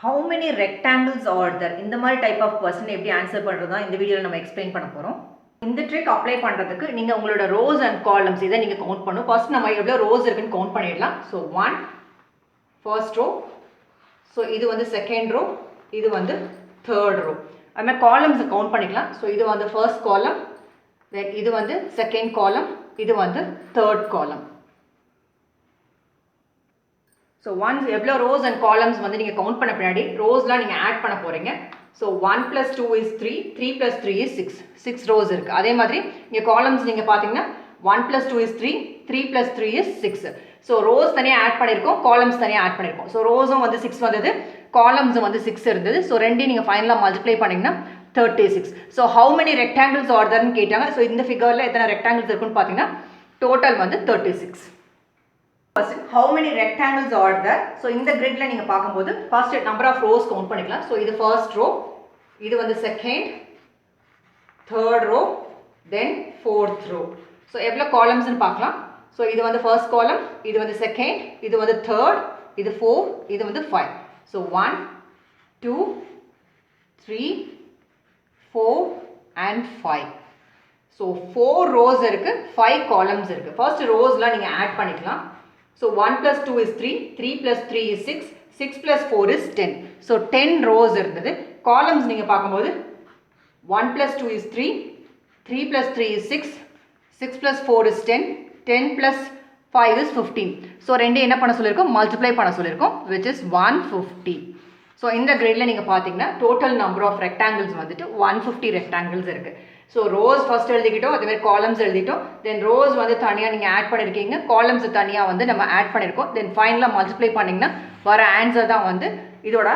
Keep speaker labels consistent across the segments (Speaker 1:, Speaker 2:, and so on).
Speaker 1: How many rectangles are there? இந்த மாதிரி type of question எப்படி ஆன்சர் பண்றதா இந்த வீடியோல நம்ம எக்ஸ்பிளைன் பண்ண போறோம். இந்த ட்ரிக் அப்ளை பண்றதுக்கு நீங்க உங்களோட rows and columns இத நீங்க கவுண்ட் பண்ணனும். ஃபர்ஸ்ட் நம்ம எவ்வளவு rows இருக்குன்னு கவுண்ட் பண்ணிடலாம். So 1 first row. So இது வந்து second row, இது வந்து third row. நம்ம columns கவுண்ட் பண்ணிக்கலாம். So இது வந்து first column, then இது வந்து second column, இது வந்து third column. So once எவ்வளோ rows and columns வந்து நீங்கள் கவுண்ட் பண்ண பின்னாடி ரோஸ்லாம் நீங்கள் ஆட் பண்ண போகிறீங்க. ஸோ 1 + 2 is 3, 3 + 3 is 6, 6 rows இருக்குது. அதே மாதிரி இங்கே காலம்ஸ் நீங்கள் பார்த்தீங்கன்னா 1 + 2 is 3, 3 + 3 is 6. ஸோ ரோஸ் தனியாக ஆட் பண்ணியிருக்கோம், காலம்ஸ் தனியாக ஆட் பண்ணியிருக்கோம். ஸோ ரோஸும் வந்து 6 வந்தது, காலம்ஸும் வந்து 6 இருந்தது. ஸோ ரெண்டையும் நீங்கள் ஃபைனலாக மல்டிப்ளை பண்ணிங்கன்னா 36. So how many rectangles are தேர்னு கேட்டாங்க. ஸோ இந்த ஃபிகரில் எத்தனை ரெக்டாங்கிள்ஸ் இருக்குன்னு பார்த்தீங்கன்னா டோட்டல் வந்து 36. How many rectangles are there? So in the grid la neenga paakumbodhu first number of rows count panikalam. So idu first row, idu vandu second, third row, then fourth row. So evlo columns nu paakalam. So idu vandu first column, idu vandu second, idu vandu third, idu 4, idu vandu 5. So 1 2 3 4 and 5. So 4 rows irukku, 5 columns irukku. First rows la neenga add panikalam. So 1 + 2 is 3, 3 + 3 is 6, 6 + 4 is 10. So 10 rows இருந்தது. Columns நீங்க பார்க்கும்போது 1 + 2 is 3, 3 + 3 is 6, 6 + 4 is 10, 10 + 5 is 15. So ரெண்டு என்ன பண்ண சொல்லிருக்கோம், multiply பண்ண சொல்லிருக்கோம், which is 150. So இந்த கிரேட்ல நீங்க பாத்தீங்கன்னா டோட்டல் நம்பர் ஆஃப் ரெக்டாங்கிள்ஸ் வந்துட்டு 150 ரெக்டாங்கிள்ஸ் இருக்கு. ஸோ ரோஸ் ஃபர்ஸ்ட் எழுதிக்கிட்டோம், அதே மாதிரி காலம்ஸ் எழுதிட்டோம். தென் ரோஸ் வந்து தனியாக நீங்கள் ஆட் பண்ணியிருக்கீங்க, காலம்ஸ் தனியாக வந்து நம்ம ஆட் பண்ணியிருக்கோம். தென் ஃபைனலாக மல்டிப்ளை பண்ணிங்கன்னா வர ஆன்சர் தான் வந்து இதோட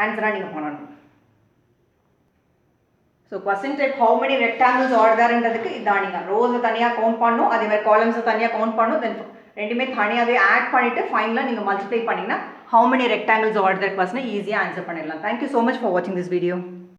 Speaker 1: ஆன்சராக நீங்கள் பண்ணணும். So question type how many rectangles are தேர்ன்றதுக்கு இதான் நீங்கள் ரோஸை தனியாக கவுண்ட் பண்ணணும், அதே மாதிரி காலம்ஸை தனியாக கவுண்ட் பண்ணணும். தென் ரெண்டுமே தனியாகவே ஆட் பண்ணிவிட்டு ஃபைனலாக நீங்கள் மல்டிப்ளை பண்ணிங்கன்னா how many rectangles are there கொஸ்டினை ஈஸியாக ஆன்சர் பண்ணிடலாம். தேங்க்யூ ஸோ மச் ஃபார் வாட்சிங் திஸ் வீடியோ.